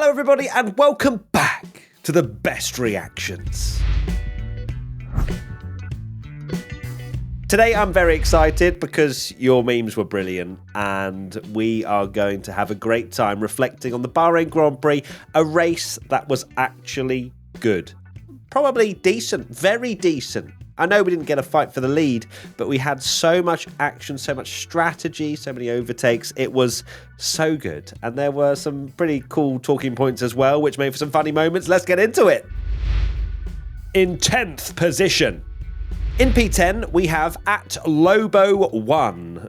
Hello everybody and welcome back to the best reactions. Today I'm very excited because your memes were brilliant and we are going to have a great time reflecting on the Bahrain Grand Prix, a race that was actually good. Probably decent, very decent. I know we didn't get a fight for the lead, but we had so much action, so much strategy, so many overtakes. It was so good. And there were some pretty cool talking points as well, which made for some funny moments. Let's get into it. In 10th position. In P10, we have at Lobo1.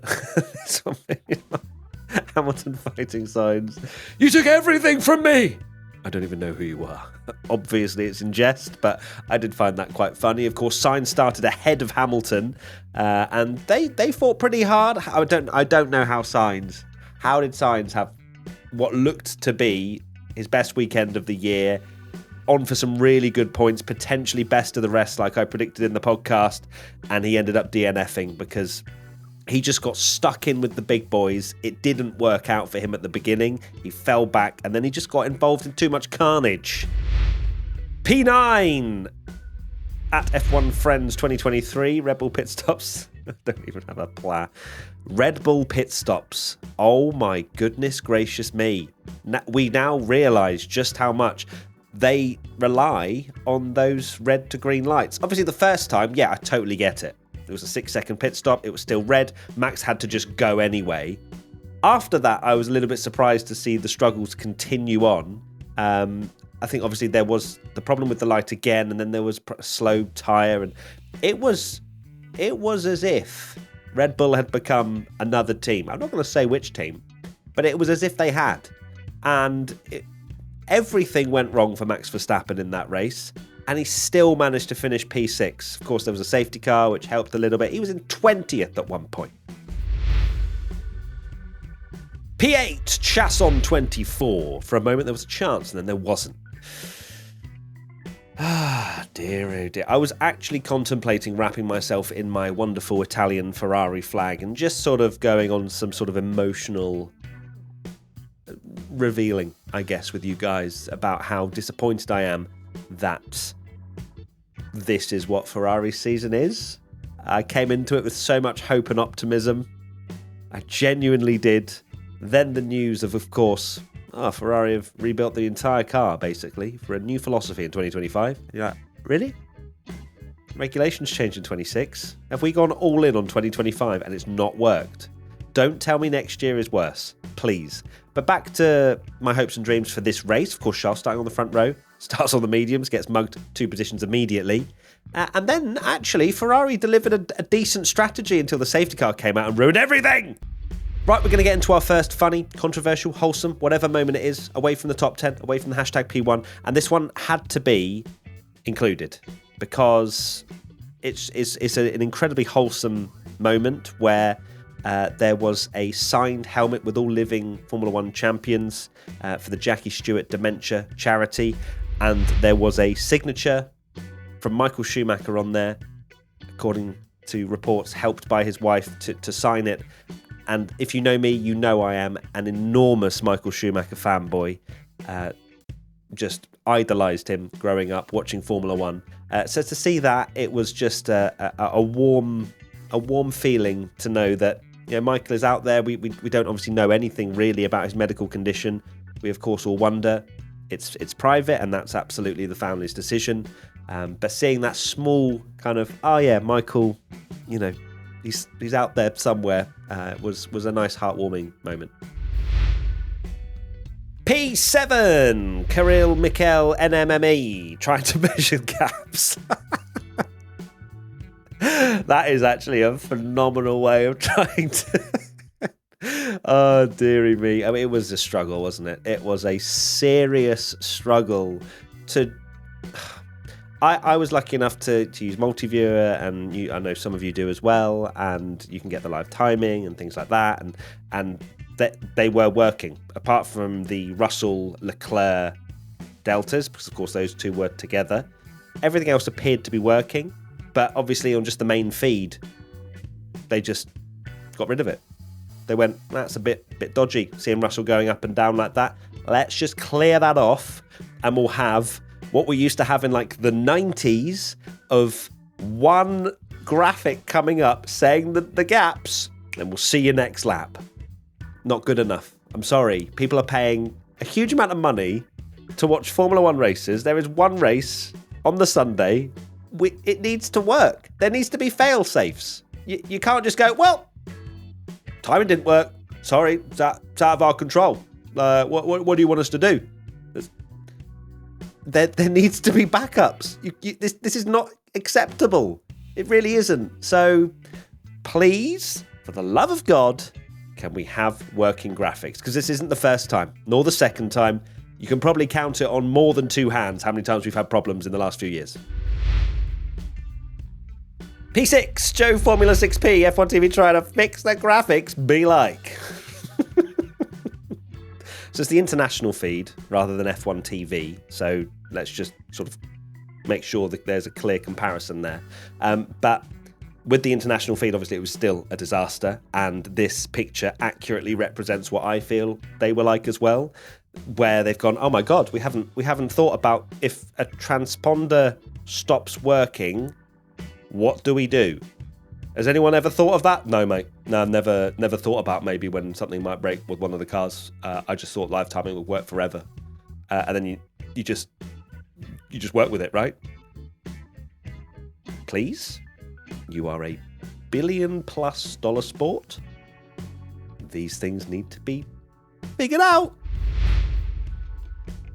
Hamilton fighting signs. You took everything from me. I don't even know who you are. Obviously, it's in jest, but I did find that quite funny. Of course, Sainz started ahead of Hamilton, and they fought pretty hard. I don't know how Sainz have what looked to be his best weekend of the year, on for some really good points, potentially best of the rest, like I predicted in the podcast, and he ended up DNFing because he just got stuck in with the big boys. It didn't work out for him at the beginning. He fell back, and then he just got involved in too much carnage. P9 at F1 Friends 2023, Red Bull pit stops. I don't even have a plan. Red Bull pit stops. Oh my goodness gracious me. We now realise just how much they rely on those red to green lights. Obviously, the first time, yeah, I totally get it. It was a 6-second pit stop. It was still red. Max had to just go anyway. After that, I was a little bit surprised to see the struggles continue on. I think obviously there was the problem with the light again, and then there was a slow tyre, and it was as if Red Bull had become another team. I'm not going to say which team, but it was as if they had. And everything went wrong for Max Verstappen in that race. And he still managed to finish P6. Of course, there was a safety car, which helped a little bit. He was in 20th at one point. P8, Chasson 24. For a moment, there was a chance, and then there wasn't. Ah, dear, oh dear. I was actually contemplating wrapping myself in my wonderful Italian Ferrari flag and just sort of going on some sort of emotional revealing, I guess, with you guys about how disappointed I am that this is what Ferrari's season is. I came into it with so much hope and optimism. I genuinely did. Then the news of course, Ferrari have rebuilt the entire car, basically, for a new philosophy in 2025. You're like, really? Regulations change in 26. Have we gone all in on 2025 and it's not worked? Don't tell me next year is worse, please. But back to my hopes and dreams for this race. Of course, Charles starting on the front row. Starts on the mediums, gets mugged 2 positions immediately. And then, actually, Ferrari delivered a decent strategy until the safety car came out and ruined everything. Right, we're going to get into our first funny, controversial, wholesome, whatever moment it is, away from the top 10, away from the hashtag P1. And this one had to be included because it's an incredibly wholesome moment where there was a signed helmet with all living Formula One champions for the Jackie Stewart Dementia charity. And there was a signature from Michael Schumacher on there, according to reports, helped by his wife to sign it. And if you know me, you know I am an enormous Michael Schumacher fanboy. Just idolised him growing up, watching Formula One. So to see that, it was just a warm feeling to know that Michael is out there. We don't obviously know anything really about his medical condition. We, of course, all wonder. It's private, and that's absolutely the family's decision. But seeing that small kind of, Michael, he's out there somewhere, was a nice heartwarming moment. P7, Kirill Mikhail NMME, trying to measure gaps. That is actually a phenomenal way of trying to... Oh, dearie me. I mean, it was a struggle, wasn't it? It was a serious struggle to... I was lucky enough to use multi-viewer, and I know some of you do as well, and you can get the live timing and things like that, and they were working, apart from the Russell-Leclerc deltas, because of course those two were together. Everything else appeared to be working, but obviously on just the main feed, they just got rid of it. They went, that's a bit dodgy, seeing Russell going up and down like that. Let's just clear that off, and we'll have what we used to have in like the 90s of one graphic coming up saying the gaps, and we'll see you next lap. Not good enough. I'm sorry. People are paying a huge amount of money to watch Formula One races. There is one race on the Sunday. It needs to work. There needs to be fail-safes. You can't just go, well, timing didn't work. Sorry, it's out of our control. What do you want us to do? There needs to be backups. This is not acceptable. It really isn't. So please, for the love of God, can we have working graphics? Because this isn't the first time, nor the second time. You can probably count it on more than two hands how many times we've had problems in the last few years. P6, Joe Formula 6P, F1 TV trying to fix their graphics, be like. So it's the international feed rather than F1 TV. So let's just sort of make sure that there's a clear comparison there. But with the international feed, obviously, it was still a disaster. And this picture accurately represents what I feel they were like as well, where they've gone, oh my God, we haven't thought about if a transponder stops working, what do we do? Has anyone ever thought of that? No, mate. No, I've never thought about maybe when something might break with one of the cars. I just thought live timing would work forever. And then you just work with it, right? Please? You are a $1 billion+ sport. These things need to be figured out.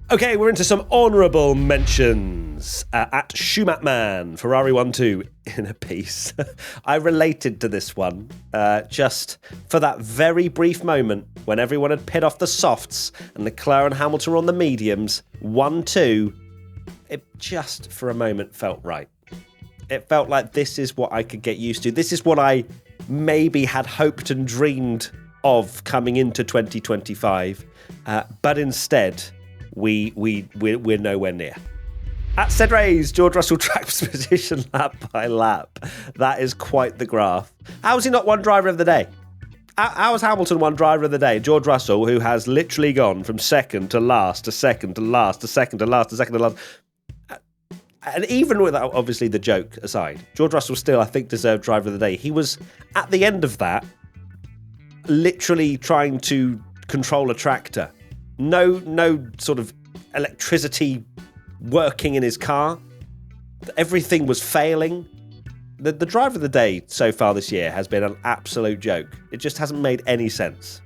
Okay, we're into some honourable mentions. At Schumattman, Ferrari 1-2 in a piece. I related to this one just for that very brief moment when everyone had pit off the softs and Leclerc and Hamilton were on the mediums. 1-2. It just for a moment felt right. It felt like this is what I could get used to. This is what I maybe had hoped and dreamed of coming into 2025. But instead, we're nowhere near. At Cedrays, George Russell track position lap by lap. That is quite the graph. How is he not one driver of the day? How is Hamilton one driver of the day? George Russell, who has literally gone from second to last to second to last to second to last to second to last. And even with obviously the joke aside, George Russell still, I think, deserved driver of the day. He was at the end of that, literally trying to control a tractor. No sort of electricity working in his car. Everything was failing. The driver of the day so far this year has been an absolute joke. It just hasn't made any sense.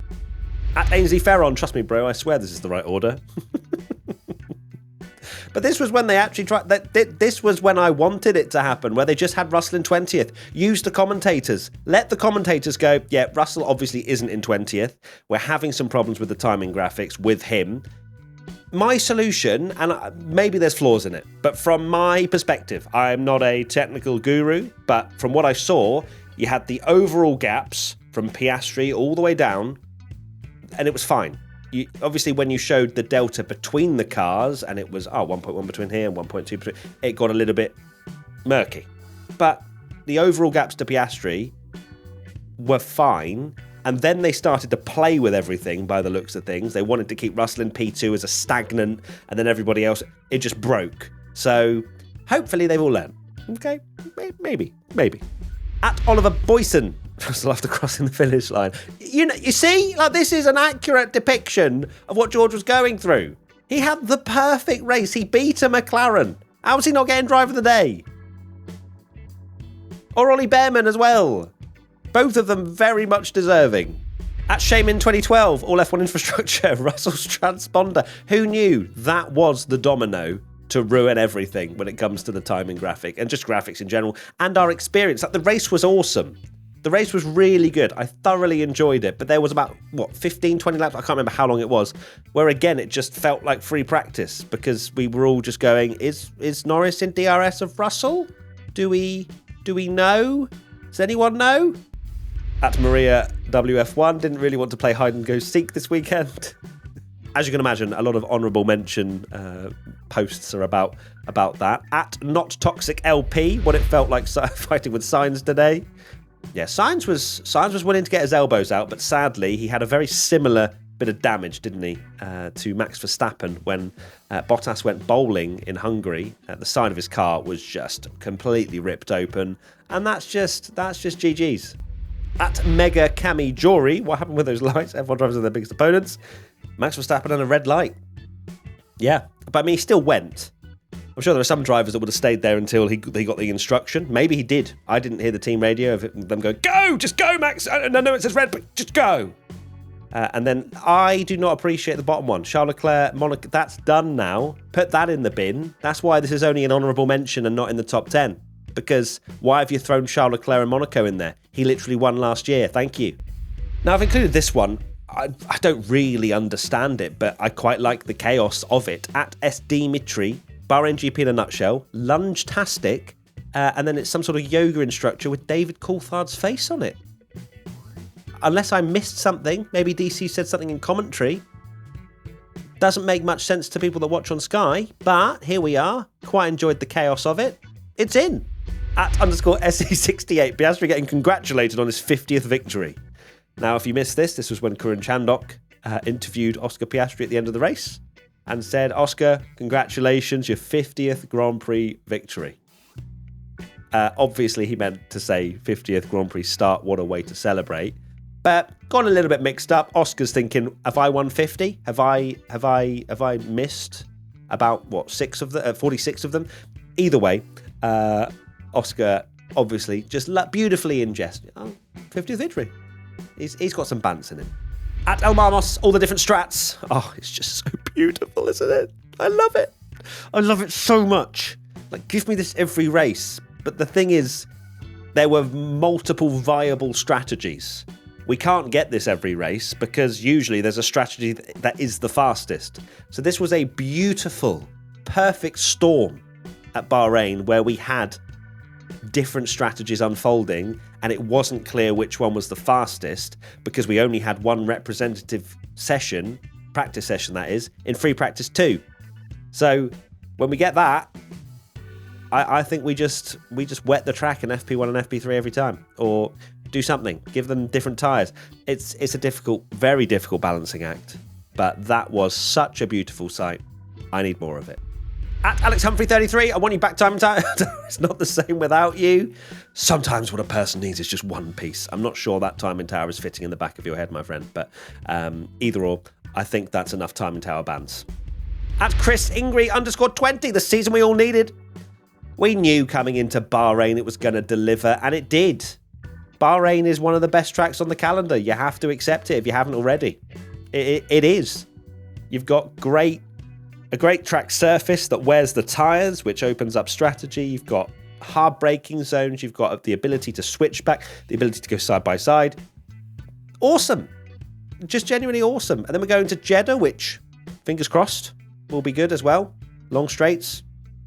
At Ainsley Ferron, trust me, bro, I swear this is the right order. But this was when they actually tried. This was when I wanted it to happen, where they just had Russell in 20th. Use the commentators. Let the commentators go, yeah, Russell obviously isn't in 20th. We're having some problems with the timing graphics with him. My solution, and maybe there's flaws in it, but from my perspective, I'm not a technical guru, but from what I saw, you had the overall gaps from Piastri all the way down, and it was fine. Obviously, when you showed the delta between the cars, and it was 1.1 between here and 1.2 between, it got a little bit murky. But the overall gaps to Piastri were fine, and then they started to play with everything by the looks of things. They wanted to keep Russell in P2 as a stagnant, and then everybody else, it just broke. So hopefully they've all learned. Okay, maybe. At Oliver Boyson, Russell after crossing the finish line. You see, like, this is an accurate depiction of what George was going through. He had the perfect race. He beat a McLaren. How was he not getting driver of the day? Or Ollie Behrman as well. Both of them very much deserving. At Shaman 2012, all F1 infrastructure, Russell's transponder. Who knew that was the domino to ruin everything when it comes to the timing graphic and just graphics in general and our experience? Like, the race was awesome. The race was really good. I thoroughly enjoyed it. But there was about, 15, 20 laps? I can't remember how long it was. Where, again, it just felt like free practice because we were all just going, is Norris in DRS of Russell? Do we know? Does anyone know? At Maria WF1, didn't really want to play hide and go seek this weekend. As you can imagine, a lot of honourable mention posts are about that. At Not Toxic LP, what it felt like fighting with signs today. Yeah, Sainz was willing to get his elbows out, but sadly he had a very similar bit of damage, didn't he, to Max Verstappen when Bottas went bowling in Hungary. The side of his car was just completely ripped open, and that's just GG's. At Mega Cami Jory, what happened with those lights? Everyone drives with their biggest opponents. Max Verstappen on a red light. Yeah, but I mean, he still went. I'm sure there are some drivers that would have stayed there until he got the instruction. Maybe he did. I didn't hear the team radio of them going, "Go, just go, Max. I know it says red, but just go." And then I do not appreciate the bottom one. Charles Leclerc, Monaco, that's done now. Put that in the bin. That's why this is only an honourable mention and not in the top 10. Because why have you thrown Charles Leclerc and Monaco in there? He literally won last year. Thank you. Now, I've included this one. I don't really understand it, but I quite like the chaos of it. At SD Mitri, Bahrain GP in a nutshell, lunge-tastic, and then it's some sort of yoga instructor with David Coulthard's face on it. Unless I missed something, maybe DC said something in commentary. Doesn't make much sense to people that watch on Sky, but here we are. Quite enjoyed the chaos of it. It's in. At _SE68, Piastri getting congratulated on his 50th victory. Now, if you missed this was when Kurun Chandok interviewed Oscar Piastri at the end of the race and said, "Oscar, congratulations, your 50th Grand Prix victory." Obviously, he meant to say 50th Grand Prix start. What a way to celebrate. But got a little bit mixed up. Oscar's thinking, have I won 50? Have I missed about 46 of them? Either way, Oscar obviously just beautifully in jest. 50th victory. He's got some bants in him. At El Marmos, all the different strats. Oh, it's just so beautiful, isn't it? I love it. I love it so much. Like, give me this every race. But the thing is, there were multiple viable strategies. We can't get this every race because usually there's a strategy that is the fastest. So this was a beautiful, perfect storm at Bahrain where we had different strategies unfolding and it wasn't clear which one was the fastest because we only had one representative session, practice session that is, in free practice 2. So when we get that, I think we just wet the track in FP1 and FP3 every time, or do something, give them different tyres. It's a difficult, very difficult balancing act, but that was such a beautiful sight. I need more of it. At Alex Humphrey 33, I want you back time and time. It's not the same without you. Sometimes what a person needs is just one piece. I'm not sure that timing tower is fitting in the back of your head, my friend, but either or, I think that's enough timing tower bands. At Chris Ingry _20, the season we all needed. We knew coming into Bahrain it was going to deliver, and it did. Bahrain is one of the best tracks on the calendar. You have to accept it if you haven't already. It is. You've got a great track surface that wears the tyres, which opens up strategy. You've got hard braking zones. You've got the ability to switch back, the ability to go side by side. Awesome. Just genuinely awesome. And then we're going to Jeddah, which, fingers crossed, will be good as well. Long straights,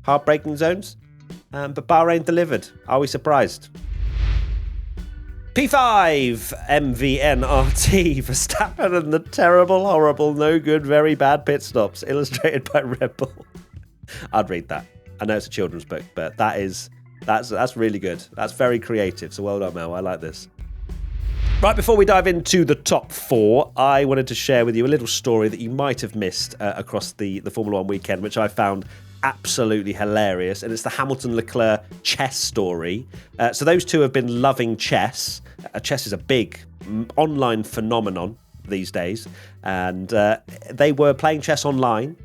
hard braking zones. But Bahrain delivered. Are we surprised? P5 MVNRT Verstappen and the terrible, horrible, no good, very bad pit stops, illustrated by Red Bull. I'd read that. I know it's a children's book, but that's really good. That's very creative. So well done, Mel. I like this. Right, before we dive into the top 4, I wanted to share with you a little story that you might have missed across the Formula 1 weekend, which I found absolutely hilarious, and it's the Hamilton-Leclerc chess story. So those two have been loving chess. Chess is a big online phenomenon these days, and they were playing chess online,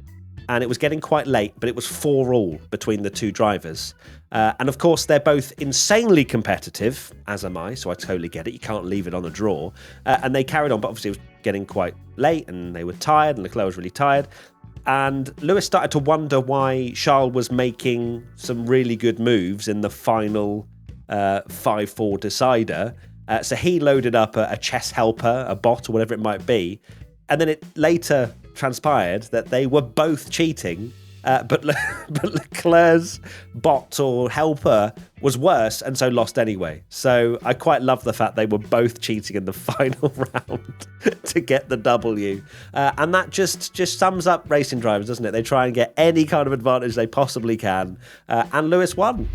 and it was getting quite late, but it was 4-all between the two drivers. And of course, they're both insanely competitive, as am I, so I totally get it. You can't leave it on a draw. And they carried on, but obviously it was getting quite late, and they were tired, and Leclerc was really tired. And Lewis started to wonder why Charles was making some really good moves in the final 5-4 decider. So he loaded up a chess helper, a bot, or whatever it might be. And then it later transpired that they were both cheating, but Leclerc's bot or helper was worse and so lost anyway. So I quite love the fact they were both cheating in the final round to get the W. And that just sums up racing drivers, doesn't it? They try and get any kind of advantage they possibly can. And Lewis won.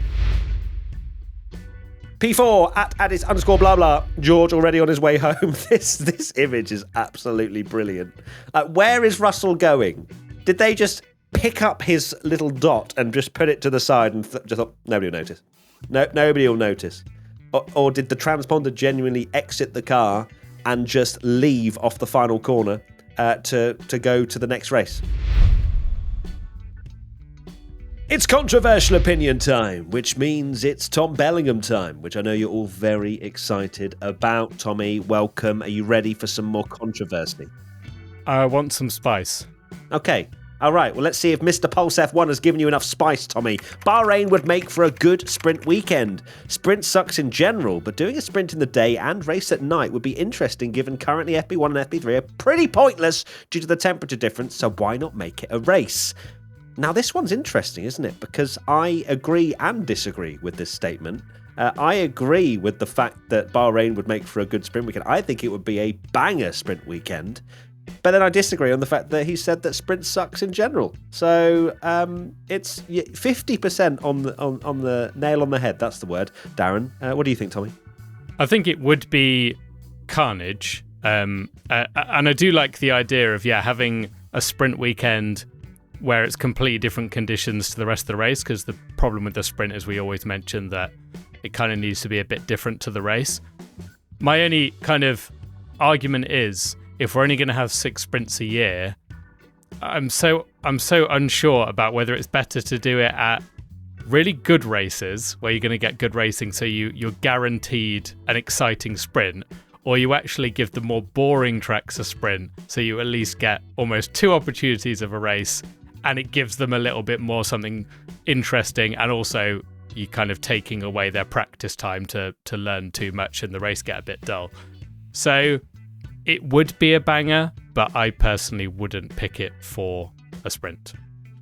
P4 at Addis _ blah blah. George already on his way home. This image is absolutely brilliant. Where is Russell going? Did they just pick up his little dot and just put it to the side and just thought, nobody will notice? No, nobody will notice. Or did the transponder genuinely exit the car and just leave off the final corner to go to the next race? It's controversial opinion time, which means it's Tom Bellingham time, which I know you're all very excited about. Tommy, welcome. Are you ready for some more controversy? I want some spice. Okay. All right. Well, let's see if Mr. Pulse F1 has given you enough spice, Tommy. Bahrain would make for a good sprint weekend. Sprint sucks in general, but doing a sprint in the day and race at night would be interesting given currently FP1 and FP3 are pretty pointless due to the temperature difference, so why not make it a race? Now, this one's interesting, isn't it? Because I agree and disagree with this statement. I agree with the fact that Bahrain would make for a good sprint weekend. I think it would be a banger sprint weekend. But then I disagree on the fact that he said that sprint sucks in general. So it's 50% on the nail on the head. That's the word. Darren, what do you think, Tommy? I think it would be carnage. And I do like the idea of, having a sprint weekend where it's completely different conditions to the rest of the race, because the problem with the sprint is we always mention that it kind of needs to be a bit different to the race. My only kind of argument is, if we're only going to have 6 sprints a year, I'm so unsure about whether it's better to do it at really good races where you're going to get good racing, so you're guaranteed an exciting sprint, or you actually give the more boring tracks a sprint, so you at least get almost 2 opportunities of a race, and it gives them a little bit more something interesting, and also you kind of taking away their practice time to learn too much and the race get a bit dull. So it would be a banger, but I personally wouldn't pick it for a sprint.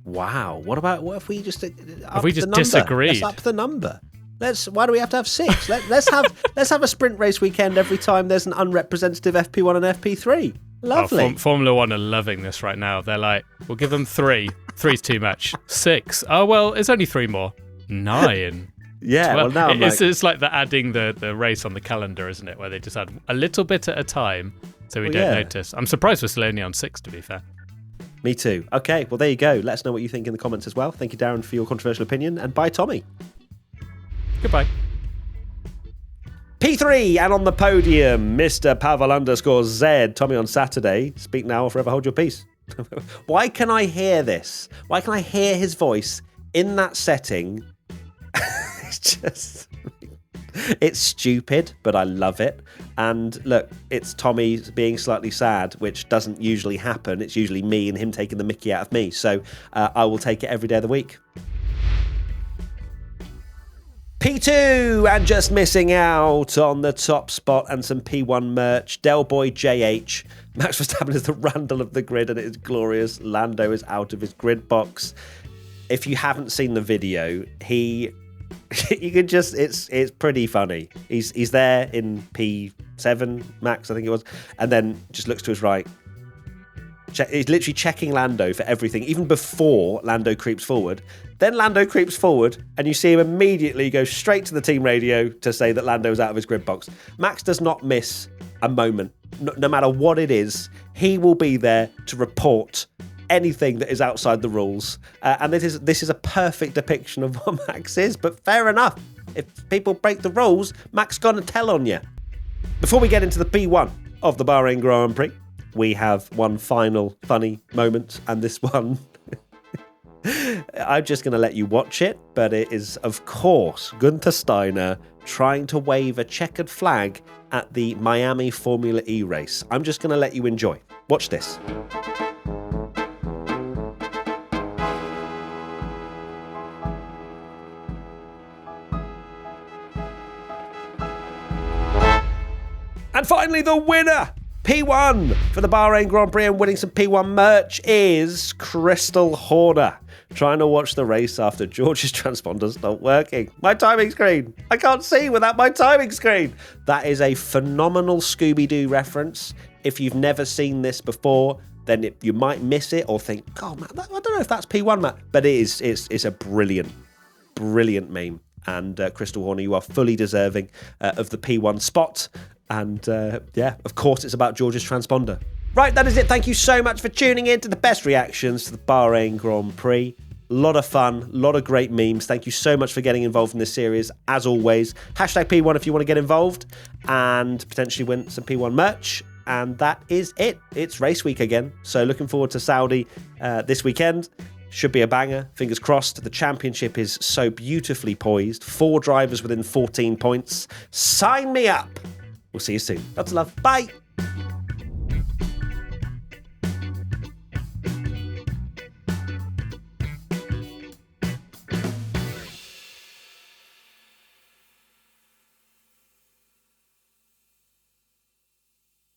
Wow. What if we just disagree? Let's up the number. Why do we have to have 6? Let's have a sprint race weekend every time there's an unrepresentative FP1 and FP3. Lovely. Formula One are loving this right now. They're like, we'll give them 3. 3's too much. 6. Oh, well, it's only 3 more. 9. Yeah, 12. Well, now it's like they're adding the race on the calendar, isn't it? Where they just add a little bit at a time so we don't notice. I'm surprised we're still only on 6, to be fair. Me too. Okay, well, there you go. Let us know what you think in the comments as well. Thank you, Darren, for your controversial opinion. And bye, Tommy. Goodbye. P3 and on the podium, Mr. Pavel _Z. Tommy on Saturday. Speak now or forever hold your peace. Why can I hear this? Why can I hear his voice in that setting? It's stupid, but I love it. And look, it's Tommy being slightly sad, which doesn't usually happen. It's usually me and him taking the mickey out of me. So I will take it every day of the week. P2 and just missing out on the top spot and some P1 merch. Del Boy JH. Max Verstappen is the Randall of the grid and it is glorious. Lando is out of his grid box. If you haven't seen the video, you can just, it's pretty funny. He's there in P7, Max, I think it was, and then just looks to his right. He's literally checking Lando for everything, even before Lando creeps forward. Then Lando creeps forward, and you see him immediately go straight to the team radio to say that Lando's out of his grid box. Max does not miss a moment. No matter what it is, he will be there to report anything that is outside the rules. And this is a perfect depiction of what Max is, but fair enough. If people break the rules, Max gonna tell on you. Before we get into the P1 of the Bahrain Grand Prix, we have one final funny moment, and this one, I'm just going to let you watch it, but it is, of course, Gunther Steiner trying to wave a checkered flag at the Miami Formula E race. I'm just going to let you enjoy. Watch this. And finally, the winner! P1 for the Bahrain Grand Prix and winning some P1 merch is Crystal Horner. Trying to watch the race after George's transponder's not working. My timing screen. I can't see without my timing screen. That is a phenomenal Scooby-Doo reference. If you've never seen this before, then you might miss it or think, oh, man, I don't know if that's P1, Matt. But it's a brilliant meme. And Crystal Horner, you are fully deserving of the P1 spot. And of course, it's about George's transponder. Right, that is it. Thank you so much for tuning in to the best reactions to the Bahrain Grand Prix. A lot of fun, a lot of great memes. Thank you so much for getting involved in this series. As always, hashtag P1 if you want to get involved and potentially win some P1 merch. And that is it. It's race week again. So looking forward to Saudi this weekend. Should be a banger. Fingers crossed. The championship is so beautifully poised. 4 drivers within 14 points. Sign me up. We'll see you soon. Lots of love. Bye.